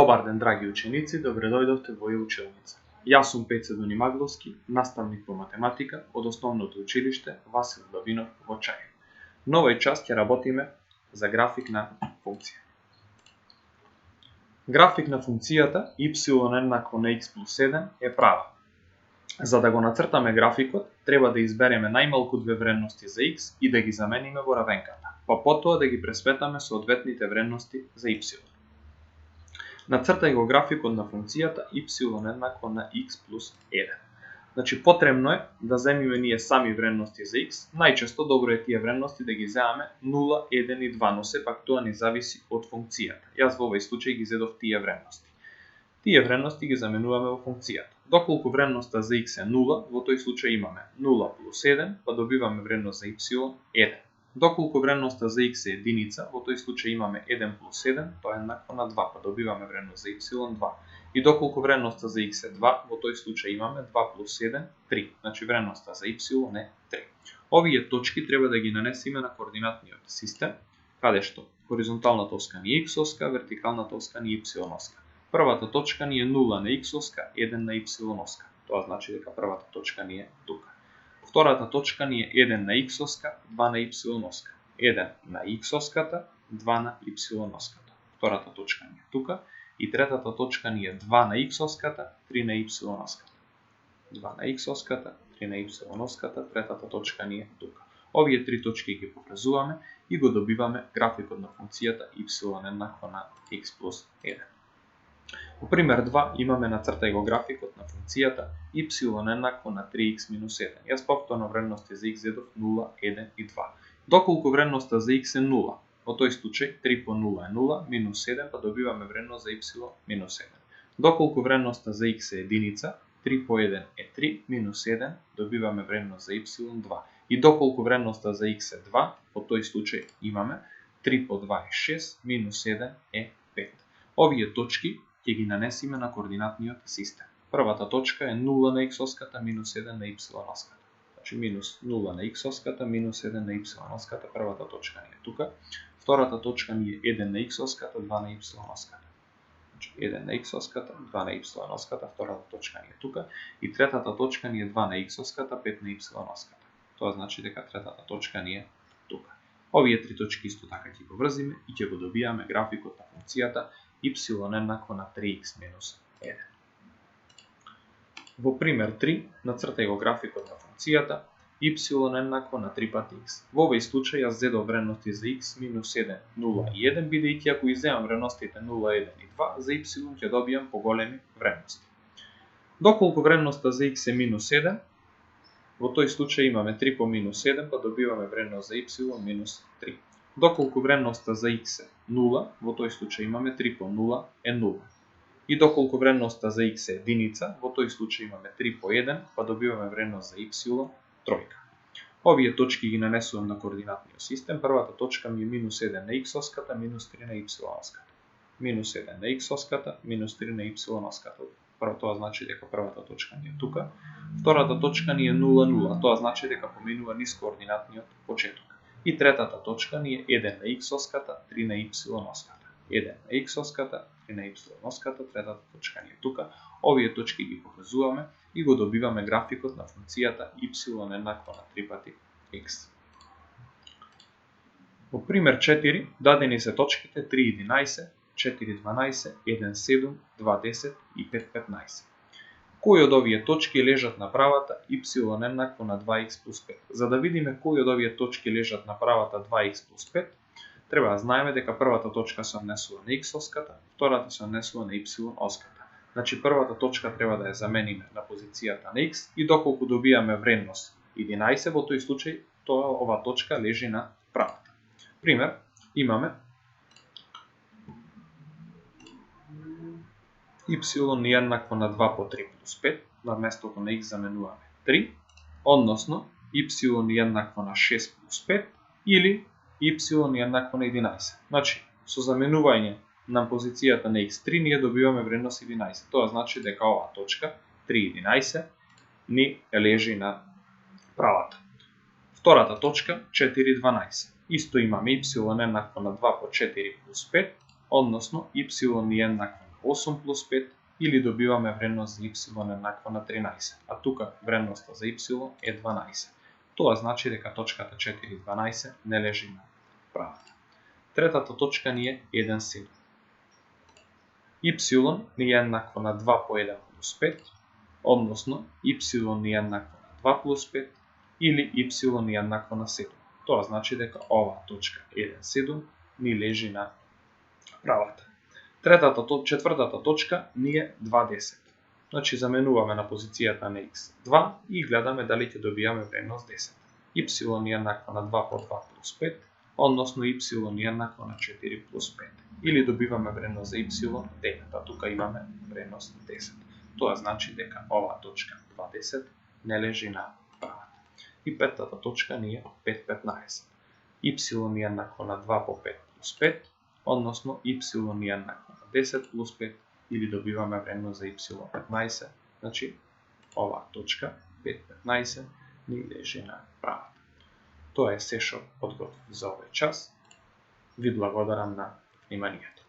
Добар ден, драги ученици, добре дојдовте во училница. Јас сум Пеце Донимагловски, наставник по математика од основното училиште Васил Давинов во Чај. На овој час ќе работиме за график на функција. График на функцијата y еднакво на x плюс 1 е права. За да го нацртаме графикот, треба да избереме најмалку две вредности за x и да ги замениме во равенката, па потоа да ги пресметаме соодветните вредности за y. Нацртај го графикот на функцијата y еднакво на x плюс 1. Значи, потребно е да земиме ние сами вредности за x. Најчесто добро е тие вредности да ги земаме 0, 1 и 2, но сепак тоа не зависи од функцијата. Јас во овој случај ги зедов тие вредности. Тие вредности ги заменуваме во функцијата. Доколку вредноста за x е 0, во тој случај имаме 0 плюс 1, па добиваме вредност за y 1. Доколку вредноста за x е единица, во тој случај имаме 1 плюс 1, тоа е еднакво на 2, па добиваме вредност за y 2. И доколку вредноста за x е 2, во тој случај имаме 2 плюс 1, 3. Значи вредноста за y е 3. Овие точки треба да ги нанесеме на координатниот систем, каде што хоризонталната оска ни е x оска, вертикалната оска ни е y оска. Првата точка ни е 0 на x оска, 1 на y оска. Тоа значи дека првата точка ни е тука. Втората точка ни е 1 на x оска, 2 на y оска. 1 на x оската, 2 на y оската. Втората точка ни е тука. И третата точка ни е 2 на x оската, 3 на y оската. 2 на x оската, 3 на y оската, третата точка ни е тука. Овие три точки ги поврзуваме и го добиваме графикот на функцијата y еднакво на x плюс 1. Во пример 2 имаме нацртај го графикот на функцијата y еднакво на 3x минус 1. Јас повторно вредности за x зедов 0, 1 и 2. Доколку вредноста за x е 0, во тој случај 3 по 0 е 0, минус 7, па добиваме вредност за y минус 1. Доколку вредноста за x е единица, 3 по 1 е 3, минус 1, добиваме вредност за y 2. И доколку вредноста за x е 2, во тој случај имаме 3 по 2 е 6, минус 1 е 5. Овие точки ќе ги нанесиме на координатниот систем. Првата точка е 0 на x оската минус 1 на y оската. Значи минус 0 на x оската минус 1 на y оската, првата точка ни е тука. Втората точка ни е 1 на x оската, 2 на y оската. Значи 1 на x оската, 2 на y оската, втората точка ни е тука. И третата точка ни е 2 на x оската, 5 на y оската. Тоа значи дека третата точка ни е тука. Овие три точки исто така ќе го врзиме и ќе го добијаме графикот на функцијата y еднакво на 3x минус 1. Во пример 3, нацртај го графикот на функцијата y еднакво на 3 пати x. Во овој случај јас зедов вредности за x минус 1, 0 и 1, бидејќи ако изземам вредностите 0, 1 и 2, за y ќе добијам поголеми вредности. Доколку вредноста за x е минус 1, во тој случај имаме 3 по минус 7, па добиваме вредност за y минус 3. Доколку вредноста за x е 0, во тој случај имаме 3 по 0 е 0. И доколку вредноста за x е единица, во тој случај имаме 3 по 1, па добиваме вредност за y тројка. Овие точки ги нанесувам на координатниот систем. Првата точка ми е минус 1 на x оската, минус 3 на y оската. Минус 1 на x оската, минус 3 на y оската. Тоа значи дека првата точка ни е тука. Втората точка ни е 0, 0. Тоа значи дека поминува низ координатниот почеток. И третата точка ни е 1 на x оската, 3 на y оската. 1 на x оската, 3 на y оската, третата точка ни е тука. Овие точки ги поврзуваме и го добиваме графикот на функцијата y еднакво на 3 пати x. Во пример 4 дадени се точките 3,11, 4,12, 1,7, 2,10 и 5,15. Кои од овие точки лежат на правата y еднакво на 2x плюс 5? За да видиме кои од овие точки лежат на правата 2x плюс 5, треба да знаеме дека првата точка се однесува на x оската, втората се однесува на y оската. Значи првата точка треба да ја замениме на позицијата на x и доколку добијаме вредност 11, во тој случај ова точка лежи на правата. Пример, имаме y еднакво на 2 по 3 плюс 5, на местото на x заменуваме 3, односно y еднакво на 6 плюс 5 или y еднакво на 11. Значи, со заменување на позицијата на x3 ние добиваме вредност 11. Тоа значи дека оваа точка 3,11 ни лежи на правата. Втората точка 4,12. Исто имаме y еднакво на 2 по 4 плюс 5, односно y еднакво на 8 плюс 5, или добиваме вредност за y еднаква на 13, а тука вредноста за y е 12. Тоа значи дека точката 4,12 не лежи на правата. Третата точка ни е 1,7. Y ни е еднакво на 2 по 1 плюс 5, односно y ни е еднакво на 2 плюс 5, или y ни е еднакво на 7. Тоа значи дека оваа точка 1,7 ни лежи на правата. Четвртата точка ни е 2,10. Значи заменуваме на позицијата на x2 и гледаме дали ќе добијаме вредност 10. Y ни е еднаква на 2 по 2 плюс 5, односно y ни е еднаква на 4 плюс 5. Или добиваме вредност за y 9, а тука имаме вредност 10. Тоа значи дека оваа точка 2,10 не лежи на правата. И петтата точка ни е 5,15. Y ни е еднакво на 2 по 5 плюс 5, односно y ни е еднакво на 10 плюс 5, или добиваме вредност за y 15, значи оваа точка 5,15 ни лежи на правата. Тоа е се што подготвив за овој час. Ви благодарам на вниманието.